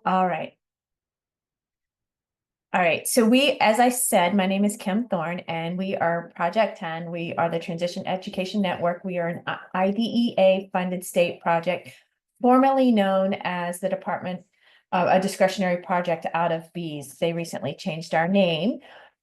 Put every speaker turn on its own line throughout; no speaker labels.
All right. All right. So as I said, my name is Kim Thorne and we are Project 10. We are the Transition Education Network. We are an IDEA funded state project, formerly known as the Department of a discretionary project out of Bees. They recently changed our name.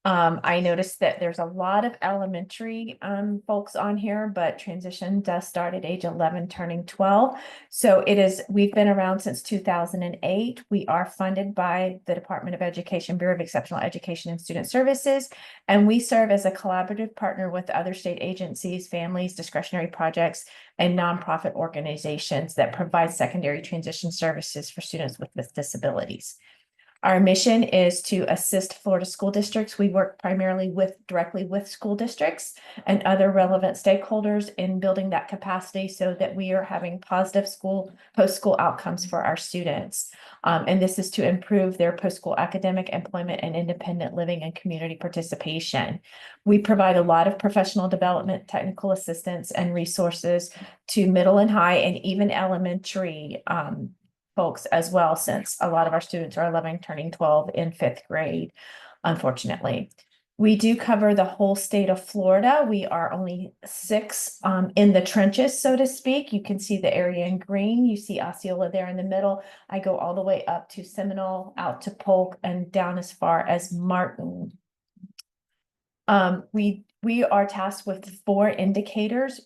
I noticed that there's a lot of elementary folks on here, but transition does start at age 11, turning 12. So we've been around since 2008. We are funded by the Department of Education, Bureau of Exceptional Education and Student Services, and we serve as a collaborative partner with other state agencies, families, discretionary projects, and nonprofit organizations that provide secondary transition services for students with disabilities. Our mission is to assist Florida school districts. We work primarily directly with school districts and other relevant stakeholders in building that capacity so that we are having positive post-school outcomes for our students. And this is to improve their post-school academic, employment, and independent living and community participation. We provide a lot of professional development, technical assistance, and resources to middle and high and even elementary folks as well, since a lot of our students are 11, turning 12 in 5th grade, unfortunately. We do cover the whole state of Florida. We are only 6 in the trenches, so to speak. You can see the area in green. You see Osceola there in the middle. I go all the way up to Seminole, out to Polk, and down as far as Martin. We are tasked with 4 indicators,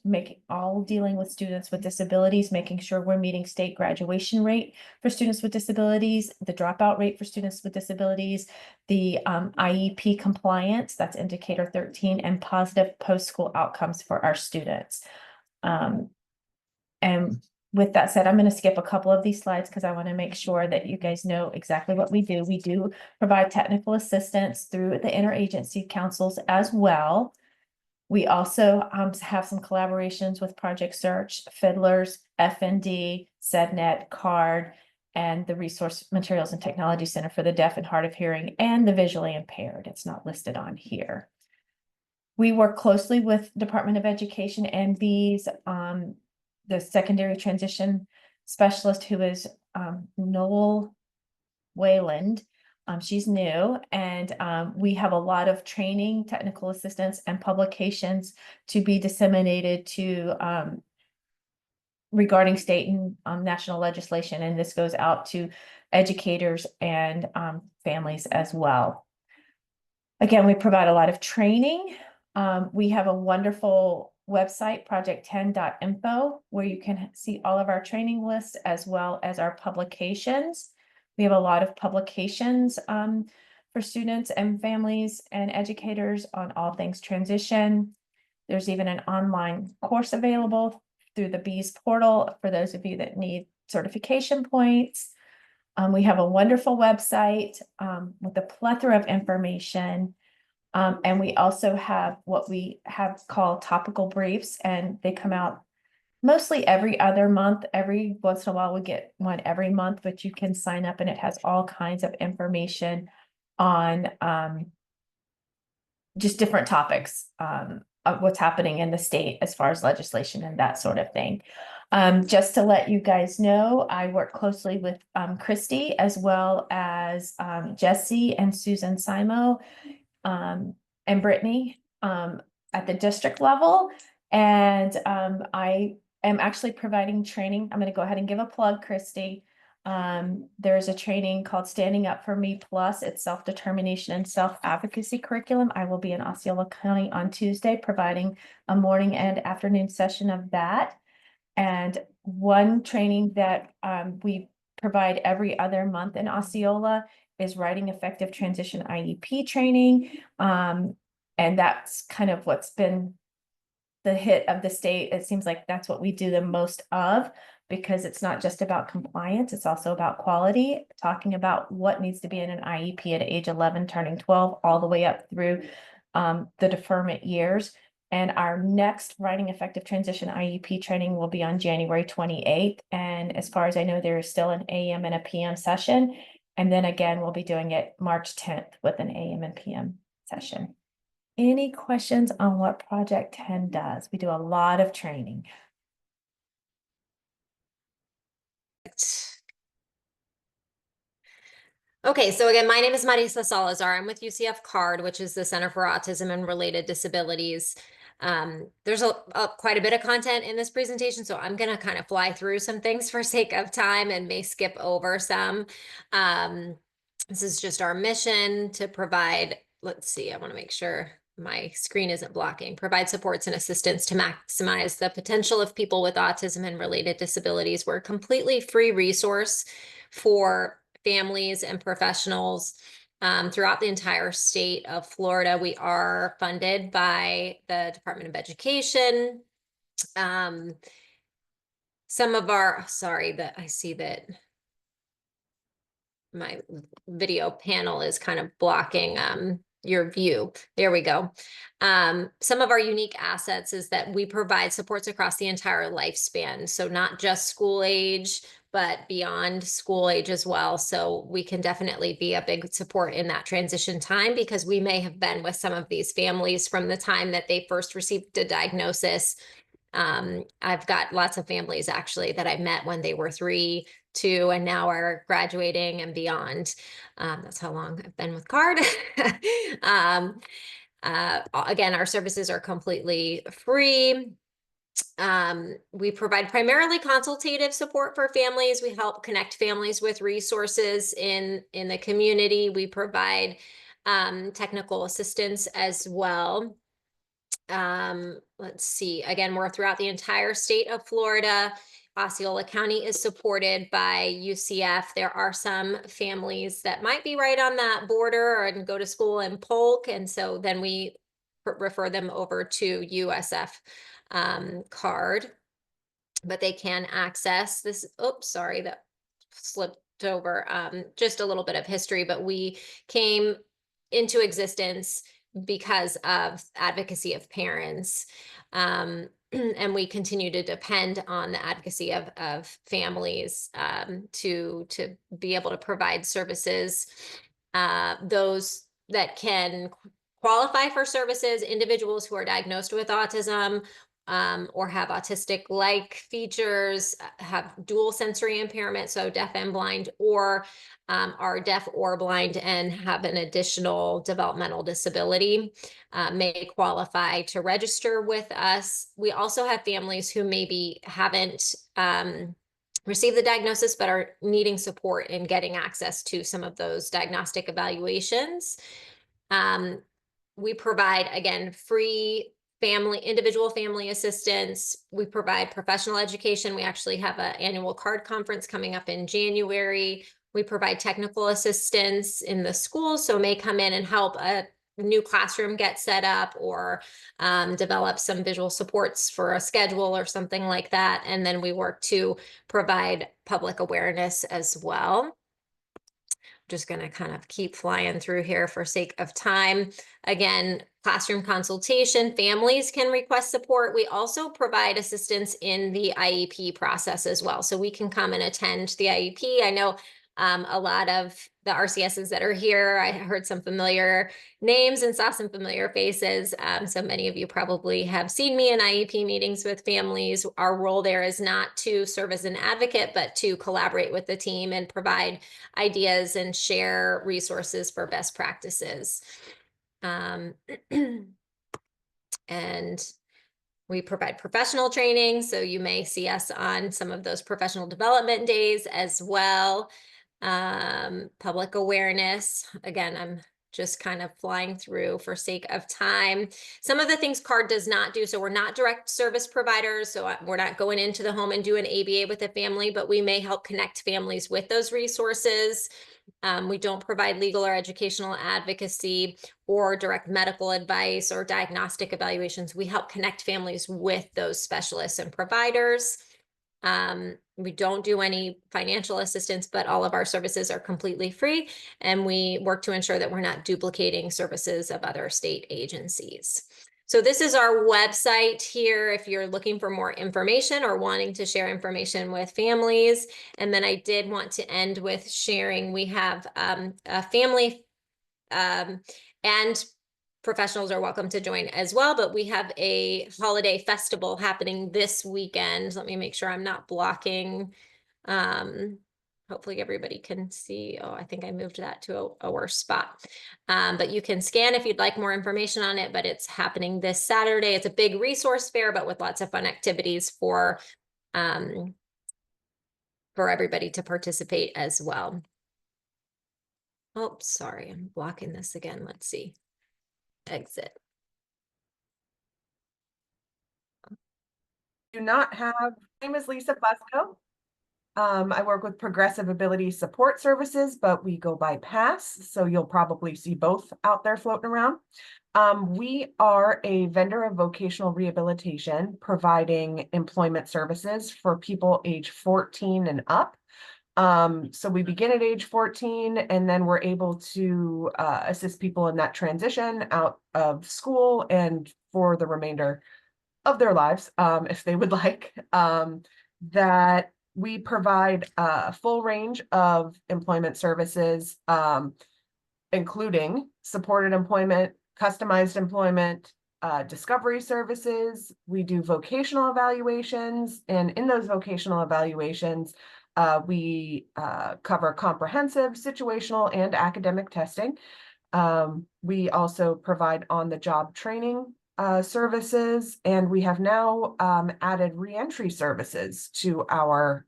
all dealing with students with disabilities, making sure we're meeting state graduation rate for students with disabilities, the dropout rate for students with disabilities, the IEP compliance, that's indicator 13, and positive post-school outcomes for our students. And with that said, I'm going to skip a couple of these slides because I want to make sure that you guys know exactly what we do. We do provide technical assistance through the interagency councils as well. We also have some collaborations with Project Search, Fiddlers, FND, SEDNet, CARD, and the Resource Materials and Technology Center for the Deaf and Hard of Hearing and the Visually Impaired. It's not listed on here. We work closely with Department of Education and Bees, the secondary transition specialist, who is Noel Wayland. She's new, and we have a lot of training, technical assistance, and publications to be disseminated to regarding state and national legislation, and this goes out to educators and families as well. Again, we provide a lot of training. We have a wonderful website, project10.info, where you can see all of our training lists as well as our publications. We have a lot of publications for students and families and educators on all things transition. There's even an online course available through the Bees portal for those of you that need certification points. We have a wonderful website with a plethora of information. And we also have what we have called topical briefs, and they come out mostly every other month. Every once in a while we get one every month, but you can sign up and it has all kinds of information on just different topics of what's happening in the state as far as legislation and that sort of thing. Just to let you guys know, I work closely with Christy as well as Jesse and Susan Simo and Brittany at the district level. And I am actually providing training. I'm going to go ahead and give a plug, Christy. There's a training called Standing Up for Me Plus. It's self-determination and self-advocacy curriculum. I will be in Osceola County on Tuesday, providing a morning and afternoon session of that. And one training that we provide every other month in Osceola is Writing Effective Transition IEP training. And that's kind of what's been the hit of the state. It seems like that's what we do the most of, because it's not just about compliance, it's also about quality, talking about what needs to be in an IEP at age 11, turning 12, all the way up through the deferment years. And our next Writing Effective Transition IEP training will be on January 28th. And as far as I know, there is still an AM and a PM session. And then again, we'll be doing it March 10th with an AM and PM session. Any questions on what Project 10 does? We do a lot of training.
Okay, so again, my name is Marisa Salazar. I'm with UCF CARD, which is the Center for Autism and Related Disabilities. There's quite a bit of content in this presentation, so I'm going to kind of fly through some things for sake of time and may skip over some. This is just our mission to provide, let's see, I want to make sure my screen isn't blocking, provide supports and assistance to maximize the potential of people with autism and related disabilities. We're a completely free resource for families and professionals throughout the entire state of Florida. We are funded by the Department of Education. Some of our, sorry, that I see that my video panel is kind of blocking your view. There we go. Some of our unique assets is that we provide supports across the entire lifespan. So not just school age, but beyond school age as well. So we can definitely be a big support in that transition time, because we may have been with some of these families from the time that they first received a diagnosis. I've got lots of families actually that I met when they were 3, 2, and now are graduating and beyond. That's how long I've been with CARD. Again, our services are completely free. We provide primarily consultative support for families. We help connect families with resources in the community. We provide technical assistance as well. Let's see, again, we're throughout the entire state of Florida. Osceola County is supported by UCF. There are some families that might be right on that border and go to school in Polk, and so then we refer them over to USF CARD, but they can access this. Oops, sorry, that slipped over. Just a little bit of history, but we came into existence because of advocacy of parents. And we continue to depend on the advocacy of families to be able to provide services. Those that can qualify for services, individuals who are diagnosed with autism, or have autistic-like features, have dual sensory impairment, so deaf and blind, or are deaf or blind and have an additional developmental disability, may qualify to register with us. We also have families who maybe haven't received the diagnosis but are needing support in getting access to some of those diagnostic evaluations. We provide, again, free individual family assistance. We provide professional education. We actually have an annual CARD conference coming up in January. We provide technical assistance in the school, so may come in and help a new classroom get set up, or develop some visual supports for a schedule or something like that. And then we work to provide public awareness as well. Just going to kind of keep flying through here for sake of time. Again, classroom consultation, families can request support. We also provide assistance in the IEP process as well. So we can come and attend the IEP. I know a lot of the RCSs that are here, I heard some familiar names and saw some familiar faces. So many of you probably have seen me in IEP meetings with families. Our role there is not to serve as an advocate, but to collaborate with the team and provide ideas and share resources for best practices. And we provide professional training, so you may see us on some of those professional development days as well. Public awareness. Again, I'm just kind of flying through for sake of time. Some of the things CARD does not do, so we're not direct service providers, so we're not going into the home and do an ABA with a family, but we may help connect families with those resources. We don't provide legal or educational advocacy or direct medical advice or diagnostic evaluations. We help connect families with those specialists and providers. We don't do any financial assistance, but all of our services are completely free, and we work to ensure that we're not duplicating services of other state agencies. So this is our website here if you're looking for more information or wanting to share information with families. And then I did want to end with sharing, we have a family and professionals are welcome to join as well, but we have a holiday festival happening this weekend. Let me make sure I'm not blocking hopefully everybody can see. Oh, I think I moved that to a worse spot. But you can scan if you'd like more information on it, but it's happening this Saturday. It's a big resource fair, but with lots of fun activities um, for everybody to participate as well. Oh, sorry, I'm blocking this again. Let's see. Exit.
Do not have, my name is Lisa Fusco. I work with Progressive Ability Support Services, but we go by PASS, so you'll probably see both out there floating around. We are a vendor of vocational rehabilitation, providing employment services for people age 14 and up. So we begin at age 14, and then we're able to assist people in that transition out of school and for the remainder of their lives, if they would like. That we provide a full range of employment services, including supported employment, customized employment, discovery services. We do vocational evaluations, and in those vocational evaluations, we cover comprehensive, situational, and academic testing. We also provide on-the-job training services, and we have now added reentry services to our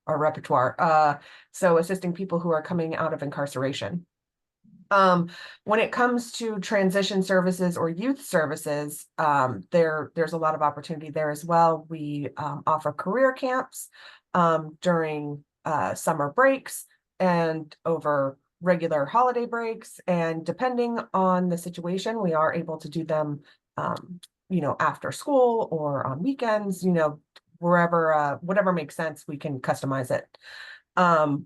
repertoire. So assisting people who are coming out of incarceration. When it comes to transition services or youth services, there's a lot of opportunity there as well. We offer career camps during summer breaks and over regular holiday breaks, and depending on the situation, we are able to do them, after school or on weekends, wherever, whatever makes sense, we can customize it.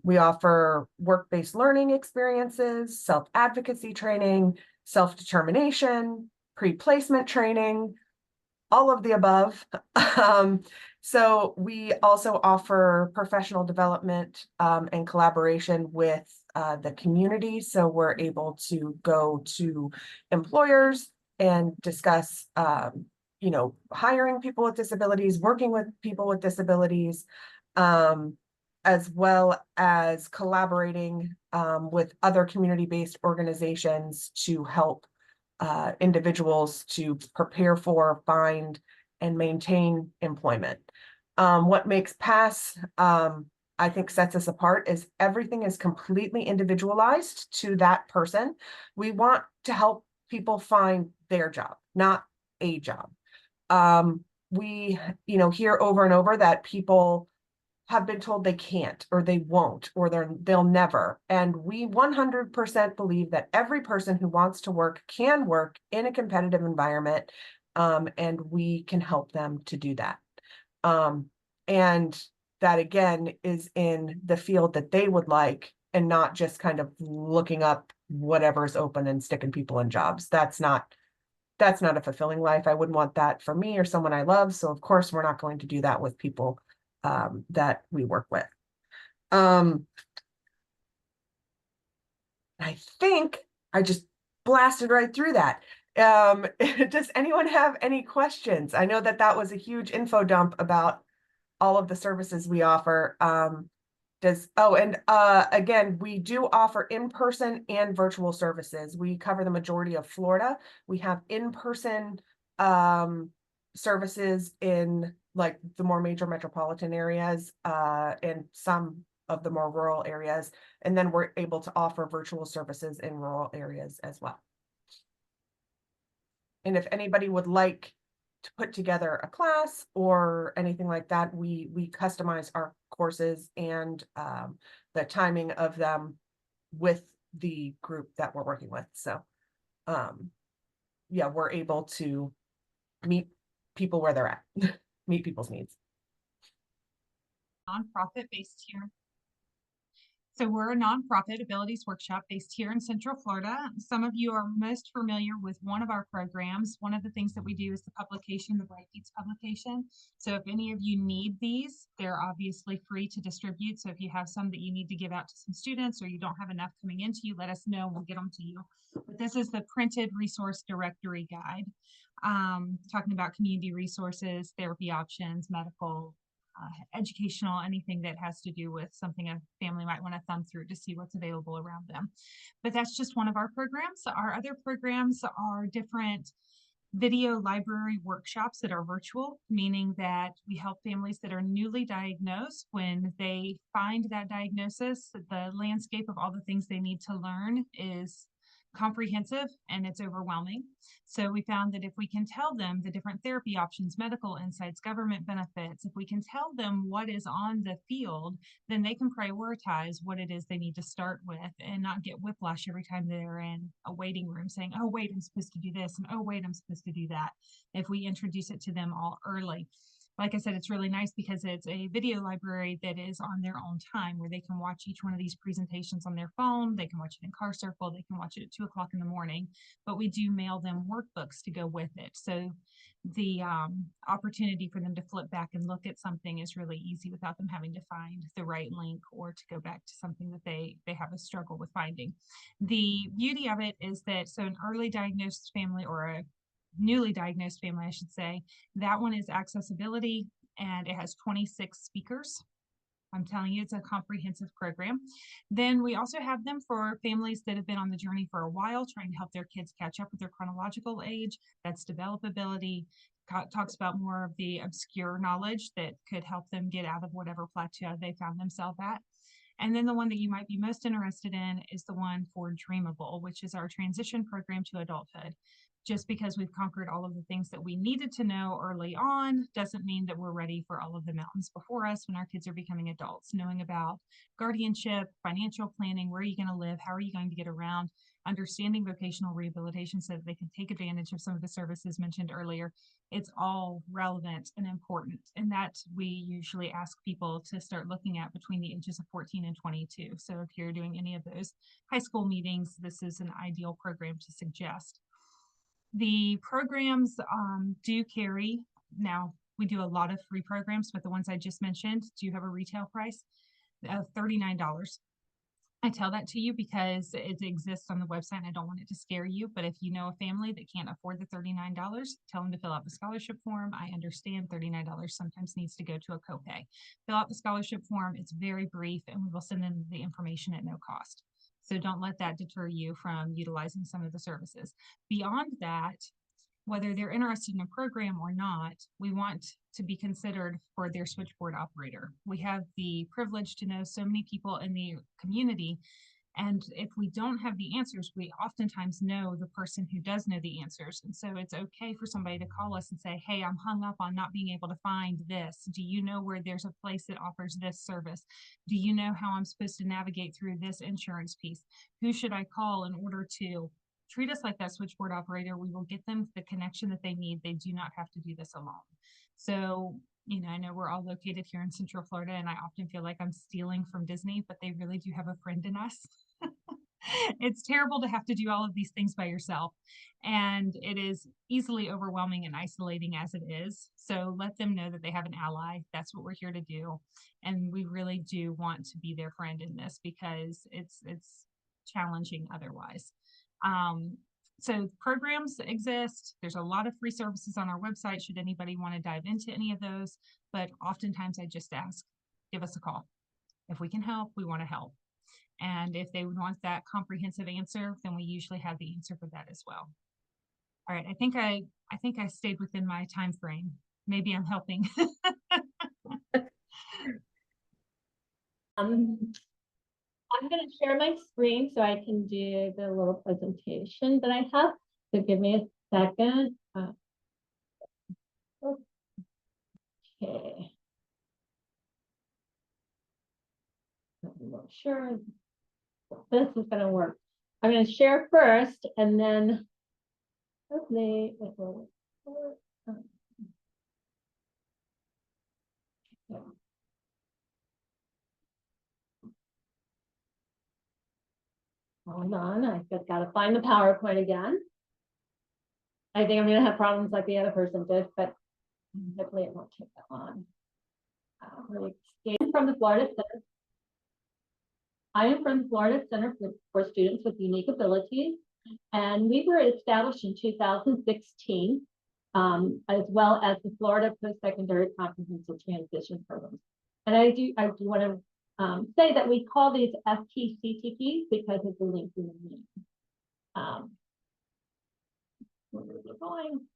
We offer work-based learning experiences, self-advocacy training, self-determination, pre-placement training, all of the above. So we also offer professional development and collaboration with the community. So we're able to go to employers and discuss, hiring people with disabilities, working with people with disabilities, as well as collaborating with other community-based organizations to help individuals to prepare for, find, and maintain employment. What makes PASS, I think, sets us apart is everything is completely individualized to that person. We want to help people find their job, not a job. We, hear over and over that people have been told they can't, or they won't, or they'll never. And we 100% believe that every person who wants to work can work in a competitive environment, and we can help them to do that. And that, again, is in the field that they would like, and not just kind of looking up whatever's open and sticking people in jobs. That's not a fulfilling life. I wouldn't want that for me or someone I love. So of course, we're not going to do that with people that we work with. I think I just blasted right through that. Does anyone have any questions? I know that was a huge info dump about all of the services we offer. Again, we do offer in-person and virtual services. We cover the majority of Florida. We have in-person services in like the more major metropolitan areas, and some of the more rural areas. And then we're able to offer virtual services in rural areas as well. And if anybody would like to put together a class or anything like that, we customize our courses and the timing of them with the group that we're working with. So yeah, we're able to meet people where they're at, meet people's needs.
Nonprofit based here. So we're a nonprofit abilities workshop based here in Central Florida. Some of you are most familiar with one of our programs. One of the things that we do is the publication, the Bright Beats publication. So if any of you need these, they're obviously free to distribute. So if you have some that you need to give out to some students, or you don't have enough coming into you, let us know and we'll get them to you. But this is the printed resource directory guide, talking about community resources, therapy options, medical, educational, anything that has to do with something a family might want to thumb through to see what's available around them. But that's just one of our programs. Our other programs are different video library workshops that are virtual, meaning that we help families that are newly diagnosed. When they find that diagnosis, the landscape of all the things they need to learn is comprehensive and it's overwhelming. So we found that if we can tell them the different therapy options, medical insights, government benefits, if we can tell them what is on the field, then they can prioritize what it is they need to start with and not get whiplash every time they're in a waiting room saying, oh, wait, I'm supposed to do this. And oh, wait, I'm supposed to do that. If we introduce it to them all early. Like I said, it's really nice because it's a video library that is on their own time where they can watch each one of these presentations on their phone. They can watch it in Car Circle. They can watch it at 2 o'clock in the morning, but we do mail them workbooks to go with it. So the opportunity for them to flip back and look at something is really easy without them having to find the right link or to go back to something that they have a struggle with finding. The beauty of it is that, so an early diagnosed family or a newly diagnosed family, I should say, that one is accessibility and it has 26 speakers. I'm telling you, it's a comprehensive program. Then we also have them for families that have been on the journey for a while, trying to help their kids catch up with their chronological age. That's developability. Talks about more of the obscure knowledge that could help them get out of whatever plateau they found themselves at. And then the one that you might be most interested in is the one for Dreamable, which is our transition program to adulthood. Just because we've conquered all of the things that we needed to know early on doesn't mean that we're ready for all of the mountains before us when our kids are becoming adults. Knowing about guardianship, financial planning, where are you going to live, how are you going to get around, understanding vocational rehabilitation so that they can take advantage of some of the services mentioned earlier. It's all relevant and important. And that we usually ask people to start looking at between the ages of 14 and 22. So if you're doing any of those high school meetings, this is an ideal program to suggest. The programs do carry, now we do a lot of free programs, but the ones I just mentioned do have a retail price of $39. I tell that to you because it exists on the website and I don't want it to scare you. But if you know a family that can't afford the $39, tell them to fill out the scholarship form. I understand $39 sometimes needs to go to a copay. Fill out the scholarship form. It's very brief and we will send them the information at no cost. So don't let that deter you from utilizing some of the services. Beyond that, whether they're interested in a program or not, we want to be considered for their switchboard operator. We have the privilege to know so many people in the community. And if we don't have the answers, we oftentimes know the person who does know the answers. And so it's okay for somebody to call us and say, hey, I'm hung up on not being able to find this. Do you know where there's a place that offers this service? Do you know how I'm supposed to navigate through this insurance piece? Who should I call in order to treat us like that switchboard operator? We will get them the connection that they need. They do not have to do this alone. So, you know, I know we're all located here in Central Florida and I often feel like I'm stealing from Disney, but they really do have a friend in us. It's terrible to have to do all of these things by yourself. And it is easily overwhelming and isolating as it is. So let them know that they have an ally. That's what we're here to do. And we really do want to be their friend in this because it's challenging otherwise. So programs exist. There's a lot of free services on our website should anybody want to dive into any of those. But oftentimes I just ask, give us a call. If we can help, we want to help. And if they want that comprehensive answer, then we usually have the answer for that as well. All right, I think I stayed within my time frame. Maybe I'm helping.
I'm going to share my screen so I can do the little presentation that I have. So give me a second. Okay. I'm not sure this is going to work. I'm going to share first and then hopefully it will work. Hold on, I've just got to find the PowerPoint again. I think I'm going to have problems like the other person did, but hopefully it won't take that long. From the Florida Center. I am from the Florida Center for Students with Unique Abilities, and we were established in 2016. as well as the Florida Post-Secondary Comprehensive Transition Programs. And I do want to say that we call these FPCTPs because of the link in the name. Where are we going?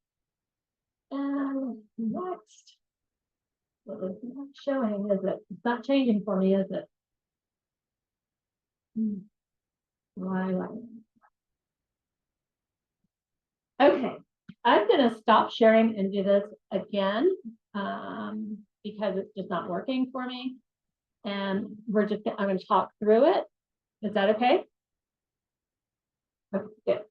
And next, what is not showing, is it? It's not changing for me, is it? Why? Okay, I'm gonna stop sharing and do this again because it's just not working for me. And I'm gonna talk through it. Is that okay? Okay, good.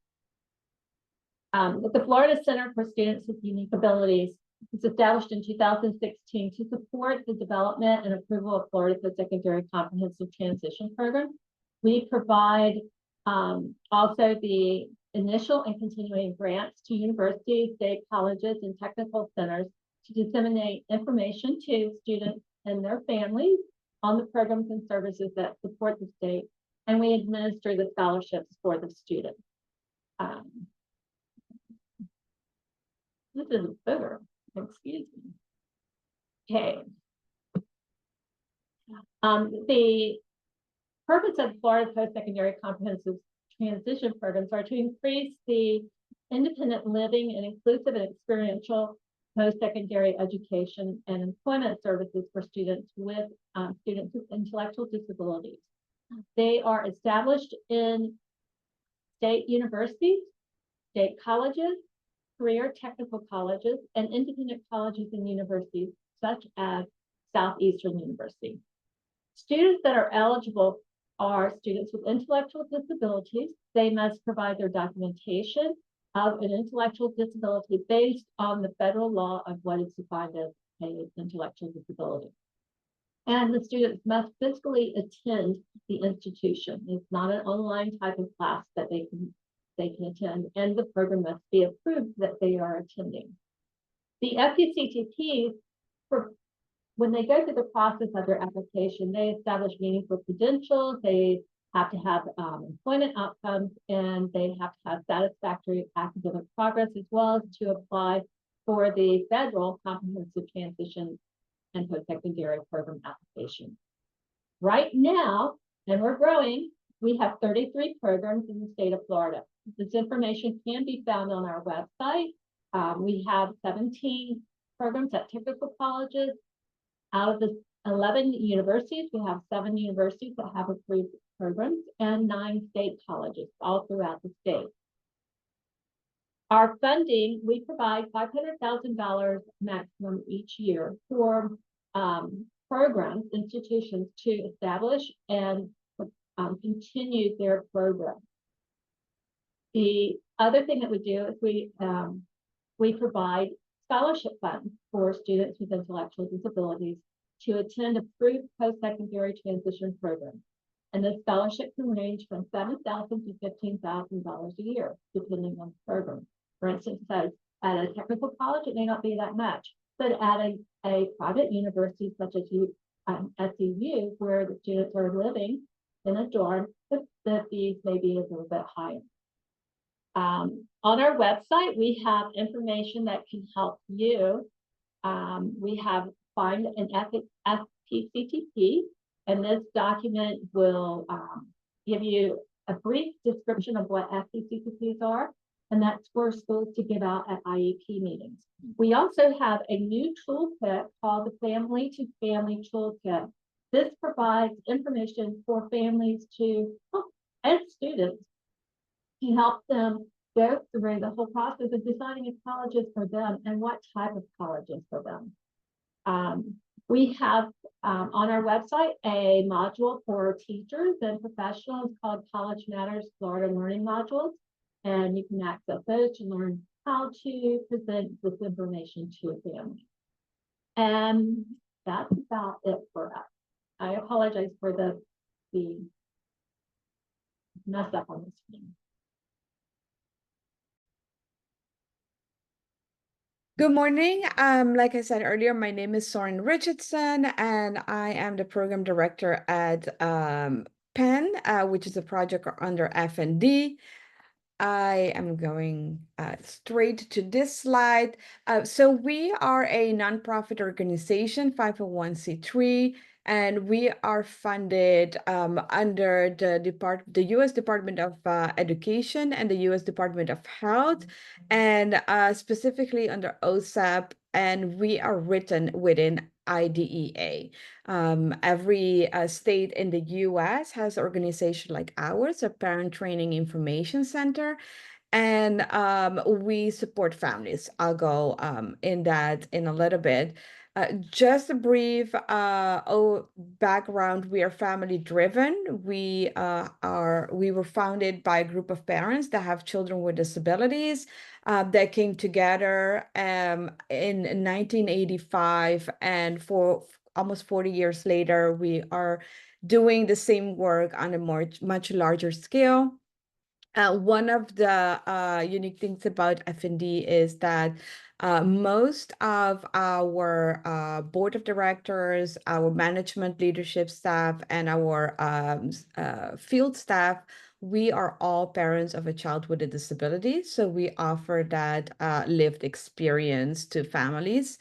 The Florida Center for Students with Unique Abilities was established in 2016 to support the development and approval of Florida Post-Secondary Comprehensive Transition Program. We provide also the initial and continuing grants to universities, state colleges, and technical centers to disseminate information to students and their families on the programs and services that support the state, and we administer the scholarships for the students. This is a booger, excuse me. Okay. The purpose of Florida Post-Secondary Comprehensive Transition Programs are to increase the independent living and inclusive and experiential post-secondary education and employment services for students with intellectual disabilities. They are established in state universities, state colleges, career technical colleges, and independent colleges and universities, such as Southeastern University. Students that are eligible are students with intellectual disabilities. They must provide their documentation of an intellectual disability based on the federal law of what is defined as an intellectual disability. And the students must physically attend the institution. It's not an online type of class that they can attend, and the program must be approved that they are attending. The FPCTPs, when they go through the process of their application, they establish meaningful credentials, they have to have employment outcomes, and they have to have satisfactory academic progress, as well as to apply for the federal comprehensive transition and post-secondary program application. Right now, and we're growing, we have 33 programs in the state of Florida. This information can be found on our website. We have 17 programs at technical colleges. Out of the 11 universities, we have 7 universities that have approved programs and 9 state colleges all throughout the state. Our funding, we provide $500,000 maximum each year for programs, institutions to establish and continue their program. The other thing that we do is we provide scholarship funds for students with intellectual disabilities to attend approved post-secondary transition programs. And the scholarship can range from $7,000 to $15,000 a year, depending on the program. For instance, at a technical college, it may not be that much, but at a private university such as SCU, where the students are living in a dorm, the fees may be a little bit higher. On our website, we have information that can help you. We have find an FPCTP, and this document will give you a brief description of what FPCTPs are, and that's for schools to give out at IEP meetings. We also have a new toolkit called the Family to Family Toolkit. This provides information for families and students to help them go through the whole process of deciding if college is for them and what type of college is for them. We have on our website a module for teachers and professionals called College Matters Florida Learning Modules, and you can access those to learn how to present this information to a family. And that's about it for us. I apologize for the mess up on the screen.
Good morning. Like I said earlier, my name is Soren Richardson, and I am the program director at PEN, which is a project under F&D. I am going straight to this slide. So we are a nonprofit organization, 501c3, and we are funded under the U.S. Department of Education and the U.S. Department of Health, and specifically under OSAP, and we are written within IDEA. Every state in the US has an organization like ours, a Parent Training Information Center, and we support families. I'll go in that in a little bit. Just a brief background. We are family driven. We were founded by a group of parents that have children with disabilities that came together in 1985, and for almost 40 years later, we are doing the same work on a much larger scale. One of the unique things about FND is that most of our board of directors, our management leadership staff, and our field staff, we are all parents of a child with a disability. So we offer that lived experience to families.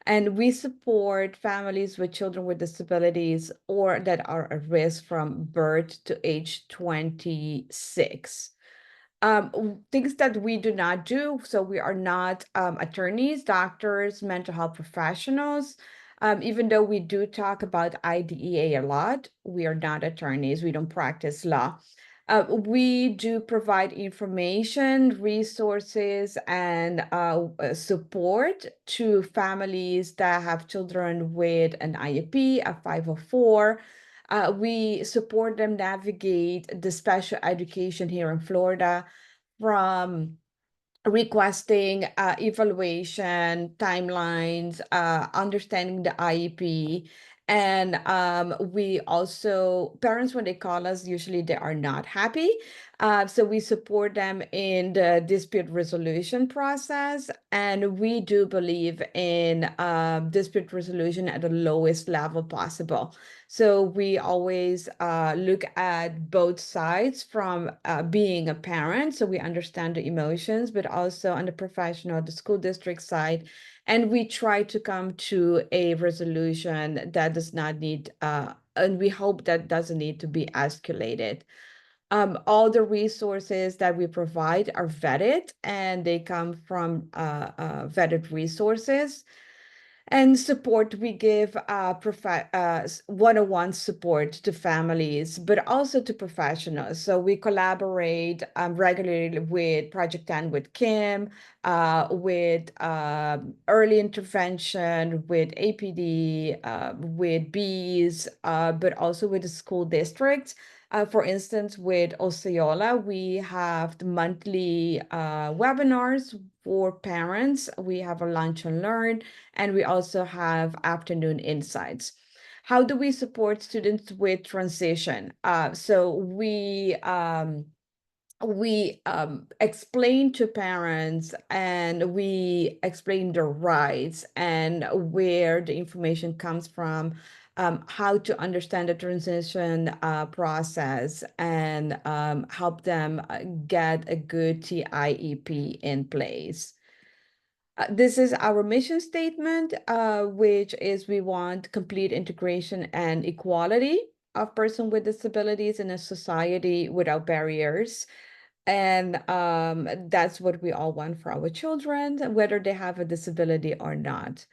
And we support families with children with disabilities or that are at risk from birth to age 26. Things that we do not do. So we are not attorneys, doctors, mental health professionals. Even though we do talk about IDEA a lot, we are not attorneys. We don't practice law. We do provide information, resources, and support to families that have children with an IEP, a 504. We support them navigate the special education here in Florida, from requesting evaluation timelines, understanding the IEP. And we also, parents, when they call us, usually they are not happy. So we support them in the dispute resolution process. And we do believe in dispute resolution at the lowest level possible. So we always look at both sides from being a parent, so we understand the emotions, but also on the professional, the school district side. And we try to come to a resolution that does not need, and we hope that doesn't need to be escalated. All the resources that we provide are vetted, and they come from vetted resources. And support, we give one-on-one support to families, but also to professionals. So we collaborate regularly with Project 10 with Kim, with early intervention, with APD, with Bees, but also with the school districts. For instance, with Osceola, we have the monthly webinars for parents. We have a lunch and learn, and we also have afternoon insights. How do we support students with transition? So we explain to parents, and we explain their rights and where the information comes from, how to understand the transition process, and help them get a good TIEP in place. This is our mission statement, which is we want complete integration and equality of persons with disabilities in a society without barriers. And that's what we all want for our children, whether they have a disability or not.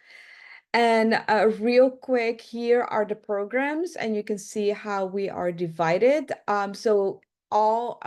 And real quick, here are the programs, and you can see how we are divided. So all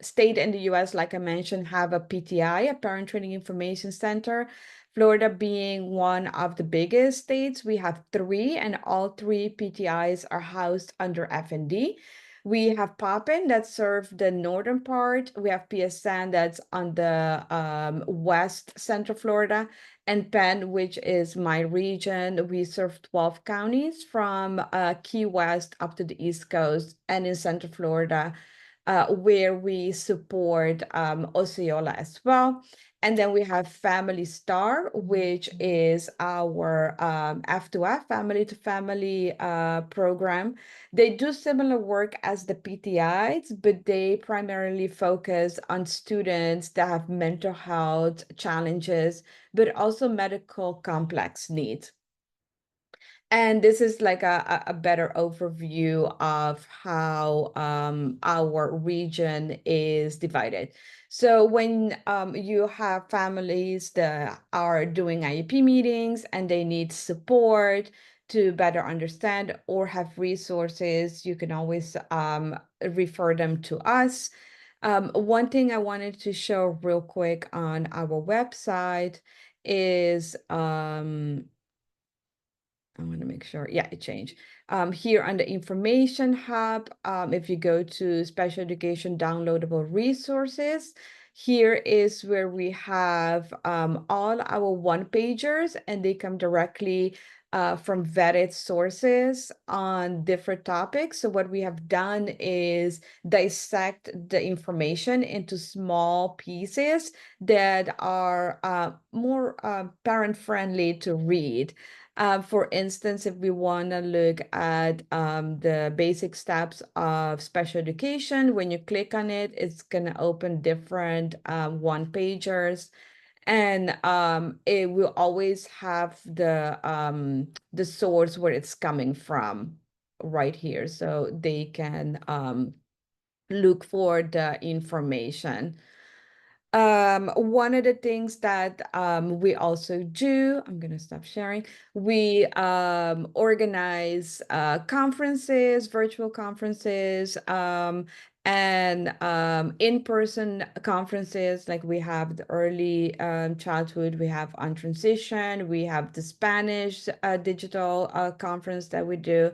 state in the US, like I mentioned, have a PTI, a Parent Training Information Center. Florida being one of the biggest states, we have 3, and all 3 PTIs are housed under FND. We have Poppin that serve the northern part. We have PSN that's on the west central Florida, and Penn, which is my region. We serve 12 counties from Key West up to the East Coast, and in Central Florida, where we support Osceola as well. And then we have Family Star, which is our F2F, family to family program. They do similar work as the PTIs, but they primarily focus on students that have mental health challenges, but also medical complex needs. And this is like a better overview of how our region is divided. So when you have families that are doing IEP meetings and they need support to better understand or have resources, you can always refer them to us. One thing I wanted to show real quick on our website is I want to make sure, yeah, it changed. Here on the information hub, if you go to special education downloadable resources, here is where we have all our one-pagers, and they come directly from vetted sources on different topics. So what we have done is dissect the information into small pieces that are more parent-friendly to read. For instance, if we want to look at the basic steps of special education, when you click on it, it's going to open different one-pagers. And it will always have the source where it's coming from right here. So they can look for the information. One of the things that we also do, I'm gonna stop sharing, we organize conferences, virtual conferences, and in-person conferences. Like we have the early childhood, we have on transition, we have the Spanish digital conference that we do.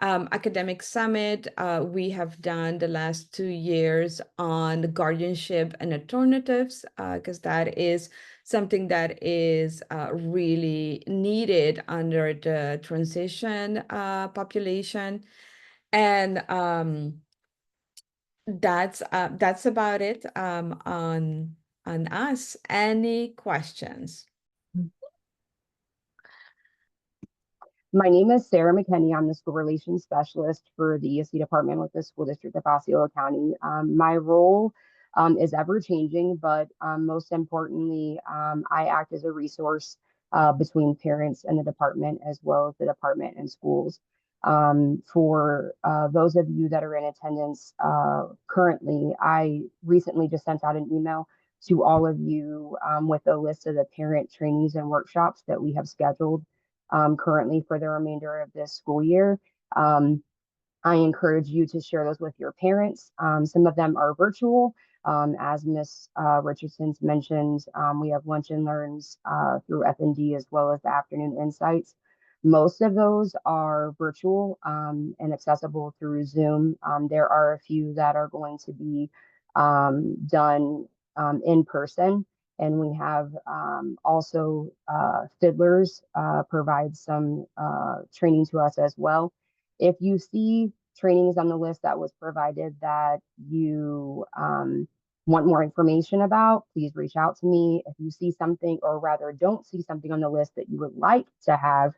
Academic summit, we have done the last 2 years on guardianship and alternatives, because that is something that is really needed under the transition population. And that's about it on us. Any questions?
My name is Sarah McKenney. I'm the school relations specialist for the ESC department with the school district of Osceola County. My role is ever changing, but most importantly, I act as a resource between parents and the department, as well as the department and schools. For those of you that are in attendance currently, I recently just sent out an email to all of you with a list of the parent trainings and workshops that we have scheduled currently for the remainder of this school year. I encourage you to share those with your parents. Some of them are virtual. As Ms. Richardson's mentioned, we have lunch and learns through F&D as well as the afternoon insights. Most of those are virtual and accessible through Zoom. There are a few that are going to be done in person. And we have also Fiddlers provide some training to us as well. If you see trainings on the list that was provided that you want more information about, please reach out to me. If you see something, or rather don't see something on the list that you would like to have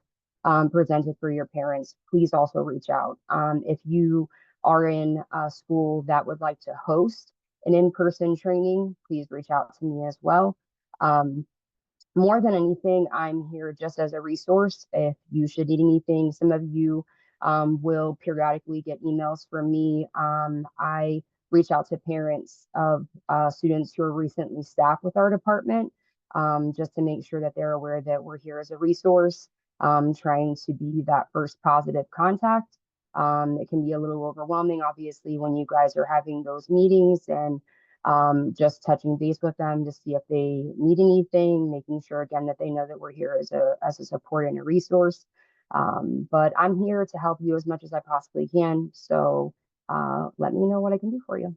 presented for your parents, please also reach out. If you are in a school that would like to host an in-person training, please reach out to me as well. More than anything, I'm here just as a resource. If you should need anything, some of you will periodically get emails from me. I reach out to parents of students who are recently staffed with our department, just to make sure that they're aware that we're here as a resource, trying to be that first positive contact. It can be a little overwhelming, obviously, when you guys are having those meetings, and just touching base with them to see if they need anything, making sure again that they know that we're here as a support and a resource. But I'm here to help you as much as I possibly can. So let me know what I can do for you.